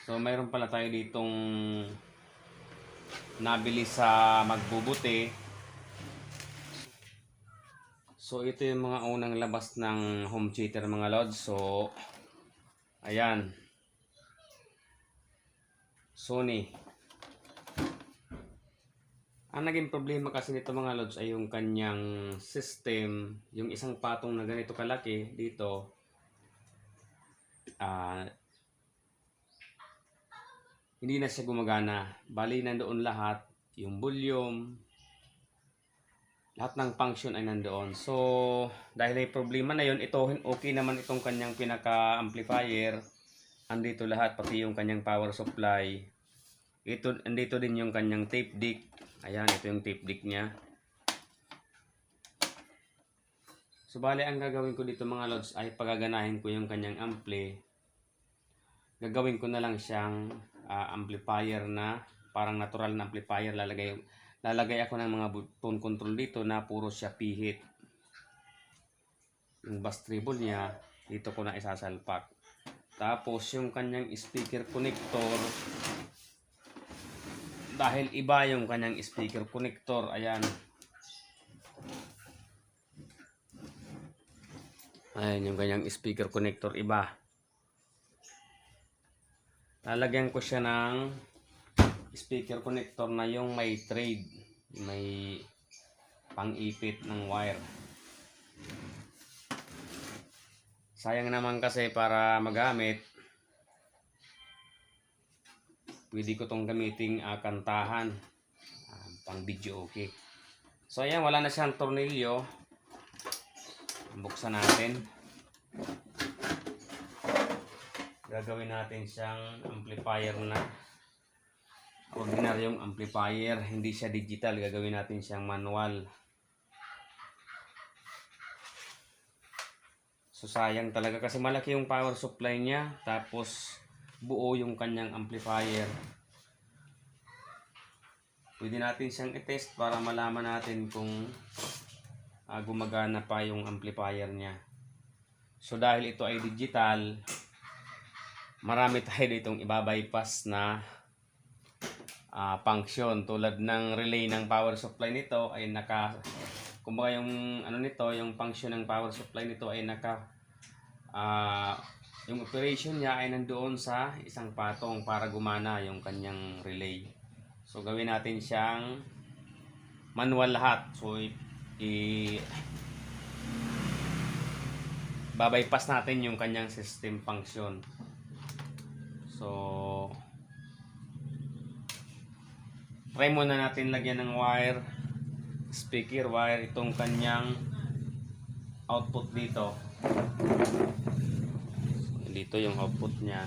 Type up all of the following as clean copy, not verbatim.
So mayroon pala tayo ditong nabili sa magbubuti. So ito yung mga unang labas ng home theater mga lods. So ayan, Sony. Ang naging problema kasi nito mga lods ay yung kanyang system. Yung isang patong na ganito kalaki dito, hindi na siya gumagana. Bali nandoon lahat, yung volume, lahat ng function ay nandoon. So dahil may problema na yun, ito okay naman itong kanyang pinaka-amplifier. Andito lahat, pati yung kanyang power supply. Andito din yung kanyang tape deck. Ayan, ito yung tape deck niya. So bali ang gagawin ko dito mga lods ay pagaganahin ko yung kanyang ampli. Gagawin ko na lang siyang amplifier na parang natural na amplifier. Lalagay ako ng mga tone control dito na puro siya pihit. Yung bass treble niya dito ko na isasalpak. Tapos yung kanyang speaker connector, dahil iba yung kanyang speaker connector, ayan. Ayan yung kanyang speaker connector, iba. Lalagyan ko siya ng speaker connector na yung may thread, may pang-ipit ng wire. Sayang naman kasi para magamit, pwede ko tong gamiting kantahan, pang video okay. So ayan, wala na siyang tornilyo. Buksan natin. Gagawin natin siyang amplifier na ordinaryong amplifier, hindi siya digital. Gagawin natin siyang manual. So sayang talaga kasi malaki yung power supply niya, tapos buo yung kanyang amplifier. Pwede natin siyang i-test para malaman natin kung gumagana pa yung amplifier niya. So dahil ito ay digital, marami tayo ditong ibabypass na function. Tulad ng relay ng power supply nito ay kumbaga yung yung function ng power supply nito ay yung operation niya ay nandoon sa isang patong para gumana yung kanyang relay. So gawin natin siyang manual lahat. So babypass natin yung kanyang system function. So try muna natin lagyan ng wire, speaker wire, itong kanyang output dito. Dito yung output niya.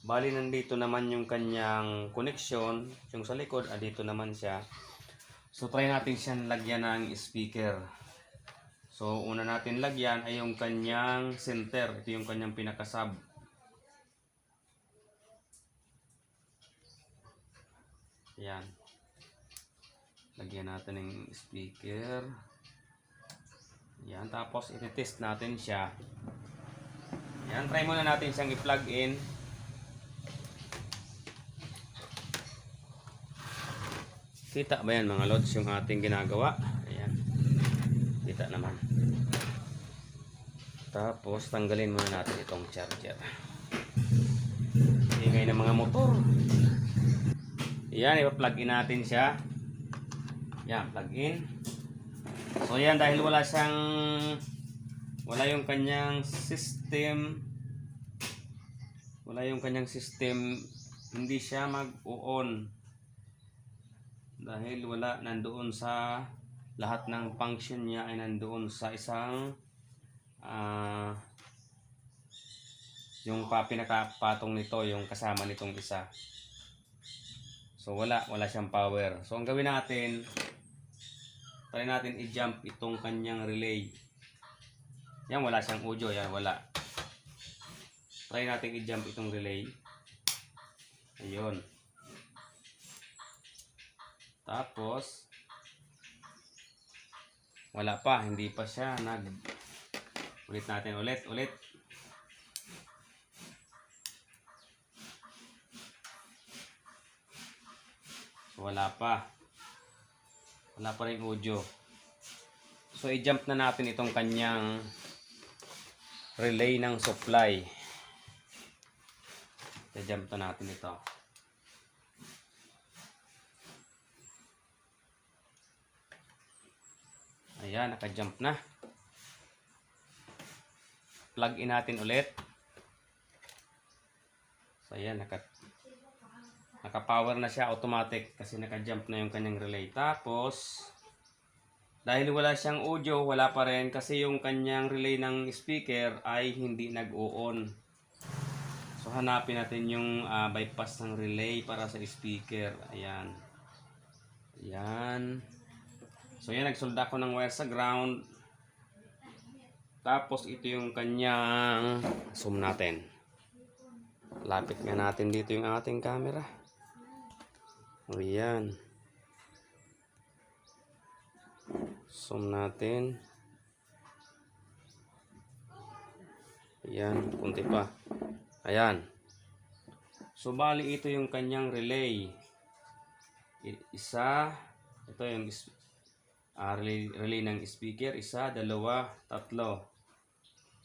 Bali nandito naman yung kanyang connection, yung sa likod, dito naman siya. So try natin siyang lagyan ng speaker. So una natin lagyan ay yung kanyang center. Ito yung kanyang pinaka-sub. Yan. Lagyan natin ng speaker. Yan, tapos i-test natin siya. Yan, try muna natin siyang i-plug in. Kita ba yan mga lods yung ating ginagawa? Ayan. Kita naman. Tapos tanggalin muna natin itong charger. Ingay ng mga motor. Ayan, ipa-plug in natin siya. Yan, plug in. So yan, dahil wala yung kanyang system, hindi siya mag-on dahil nandoon sa lahat ng function niya ay nandoon sa isang yung pinakapatong nito, yung kasama nitong isa. So wala siyang power. So ang gawin natin, try natin i-jump itong kanyang relay. Yan, wala siyang audio. Yan, wala. Try natin i-jump itong relay. Ayun. Tapos wala pa, hindi pa siya ulit natin, ulit. So, wala pa. Wala pa rin audio. So, i-jump na natin itong kanyang relay ng supply. I-jump na natin ito. Ayan, naka-jump na. Plug in natin ulit. So, ayan, naka-power na siya automatic kasi naka-jump na yung kanyang relay. Tapos, dahil wala siyang audio, wala pa rin kasi yung kanyang relay ng speaker ay hindi nag-o-on. So, hanapin natin yung bypass ng relay para sa speaker. Ayan. Ayan. So, yan. Nagsolda ko ng wire sa ground. Tapos, ito yung kanyang zoom natin. Lapit nga natin dito yung ating camera. Ayan. Zoom natin. Ayan. Kunti pa. Ayan. So, bali ito yung kanyang relay. Isa. Ito yung relay ng speaker. Isa, dalawa, tatlo.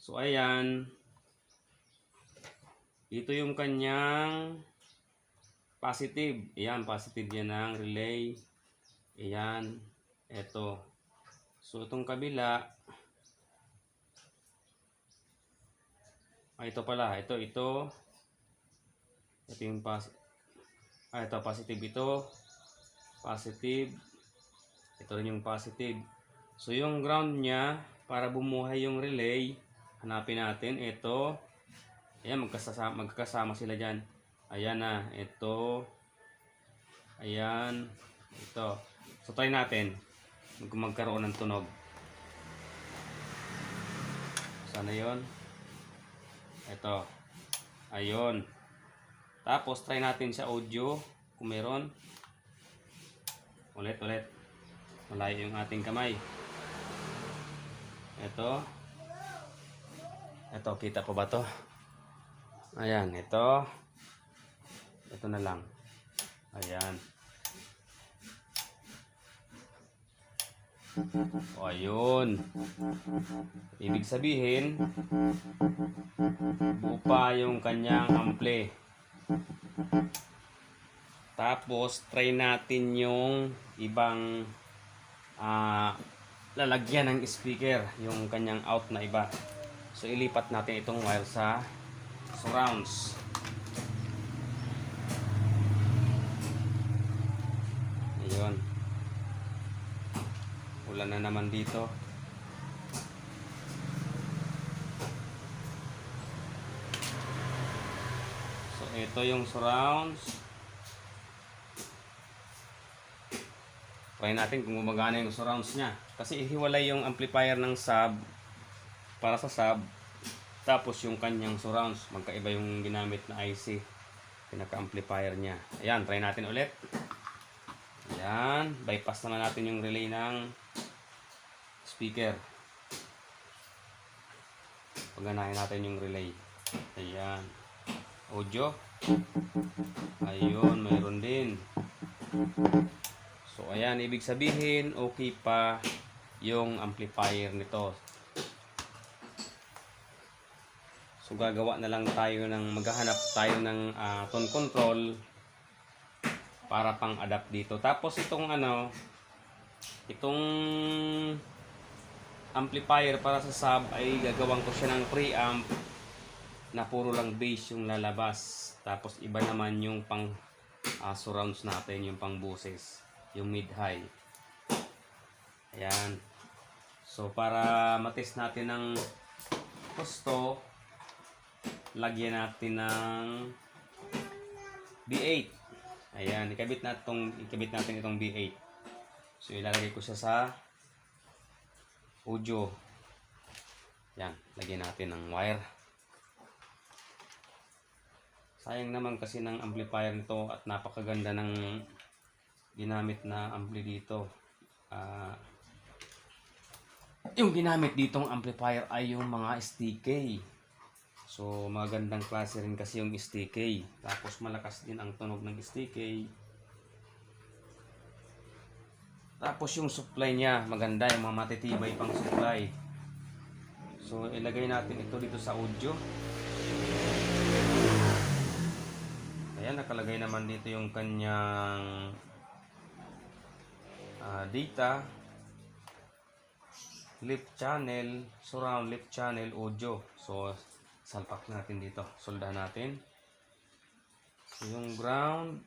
So, ayan. Ito yung kanyang positive. Ayan, positive yan ng relay. Ayan. Ito. So, itong kabila. Ito pala. Ito. Ito yung ito, positive ito. Positive. Ito rin yung positive. So, yung ground niya, para bumuhay yung relay, hanapin natin. Ito. Ayan, magkakasama sila dyan. Ayan na. Ito. Ayan. Ito. So, try natin. Magkaroon ng tunog. Sana yon. Ito. Ayun. Tapos, try natin sa audio. Kung meron. Ulit. Malayo yung ating kamay. Ito. Ito, kita po ba to? Ayan, ito. Ito na lang. Ayan. O, ayun. Ibig sabihin, buo pa yung kanyang ampli. Tapos, try natin yung ibang lalagyan ng speaker, yung kanyang out na iba. So, ilipat natin itong wire sa surrounds. Ayun. Ulan na naman dito. So, ito yung surrounds. Try natin kung gumagana yung surrounds niya. Kasi ihiwalay yung amplifier ng sub para sa sub. Tapos yung kanyang surrounds. Magkaiba yung ginamit na IC. Pinaka-amplifier niya. Ayan, try natin ulit. Ayan. Bypass naman natin yung relay ng speaker. Paganahin natin yung relay. Ayan. Audio. Ayun, mayroon din. So, ayan, ibig sabihin, okay pa yung amplifier nito. So, gagawa na lang tayo maghahanap tayo ng tone control para pang adapt dito. Tapos, itong itong amplifier para sa sub ay gagawin ko siya ng preamp na puro lang bass yung lalabas. Tapos, iba naman yung pang surrounds natin, yung pang boses. Yung mid-high. Ayan. So, para matest natin ng gusto, lagyan natin ng B8. Ayan. Ikabit natin itong B8. So, ilalagay ko siya sa audio. Ayan. Lagyan natin ng wire. Sayang naman kasi ng amplifier nito at napakaganda ng ginamit na ampli dito. Yung ginamit ditong amplifier ay yung mga STK. So, magandang klase rin kasi yung STK. Tapos, malakas din ang tunog ng STK. Tapos yung supply niya, maganda, yung mga matitibay pang supply. So ilagay natin ito dito sa audio. Ayan, nakalagay naman dito yung kanyang data, left channel, surround left channel audio. So salpak natin dito, soldahan natin. Yung ground,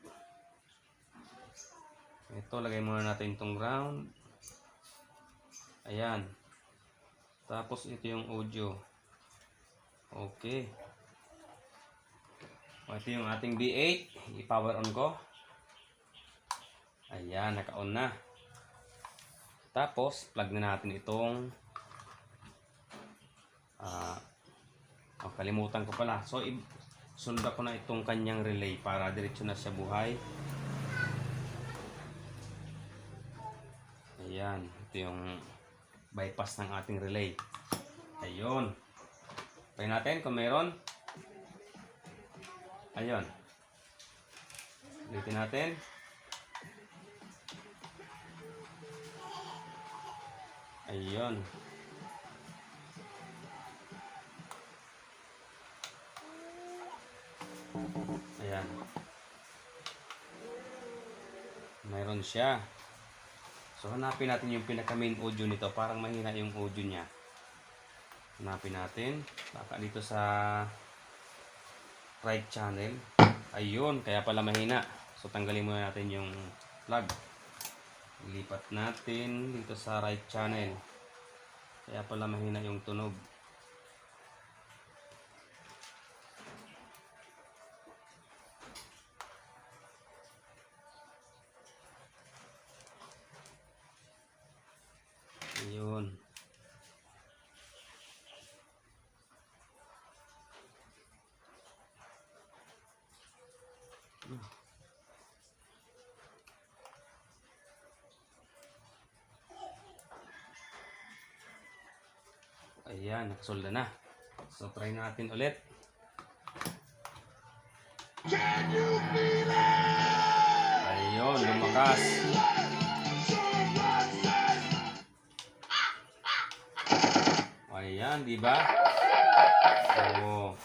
ito lagay muna natin itong ground. Ayan. Tapos ito yung audio. Okay. Ito yung ating B8. I-power on ko. Ayan, naka-on na. Tapos plug na natin itong kalimutan ko pala. So sulda ko na itong kanyang relay para diretso na siya buhay. Ayan, ito yung bypass ng ating relay. Ayun. Try natin kung meron. Ayun. Ulitin natin. Ayun. Ayan. Mayroon siya. So hanapin natin yung pinaka main audio nito. Parang mahina yung audio niya. Hanapin natin. Baka dito sa right channel. Ayun, kaya pala mahina. So tanggalin muna natin yung plug. Ilipat natin dito sa right channel. Kaya pala mahina yung tunog. Ayun. Ayan, nakasolda na. So try natin ulit. Ayun, lumakas. Ayan, di ba? Oh.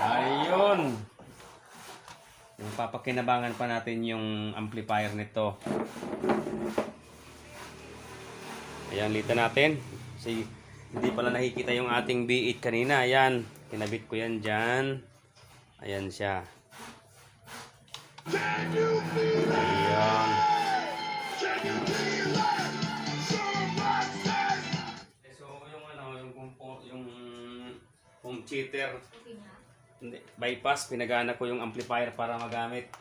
Ayun. Yung papakinabangan pa natin yung amplifier nito. Ayan, litan natin. Kasi hindi pala nakikita yung ating B8 kanina. Ayan, kinabit ko yan dyan. Ayan siya. Ayan. So yung home cheater, bypass, pinagana ko yung amplifier para magamit.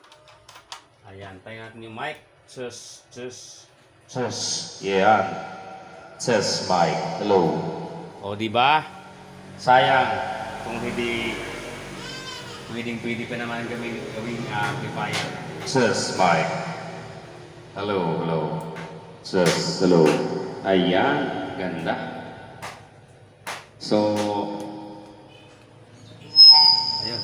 Ayan, tayo natin yung mic. Test. Yeah. Test mic. Hello. O, di ba? Sayang kung hindi pwede pa naman gawing amplifier. Test mic. Hello. Test. Hello. Ayan, ganda. So, ayun.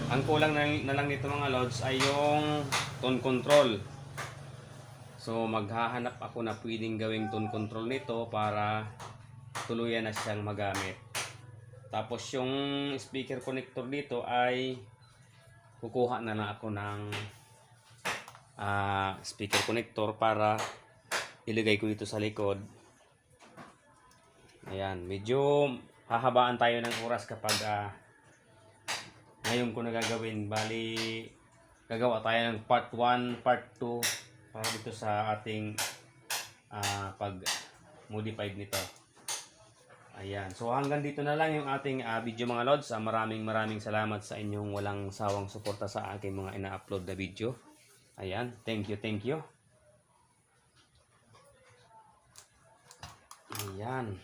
Ang kulang na lang nito mga lods ay yung tone control. So maghahanap ako na pwedeng gawing tone control nito para tuluyan na siyang magamit. Tapos yung speaker connector dito ay kukuha na lang ako ng speaker connector para ilagay ko dito sa likod. Ayan, medyo hahabaan tayo ng oras kapag ngayon ko na gagawin. Bali, gagawa tayo ng part 1, part 2 para dito sa ating pag modified nito. Ayan, so hanggang dito na lang yung ating video mga lods. Maraming salamat sa inyong walang sawang suporta sa aking mga ina-upload na video. Ayan, thank you. Ayan.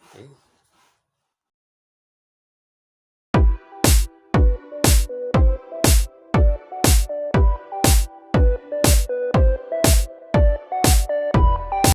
Okay.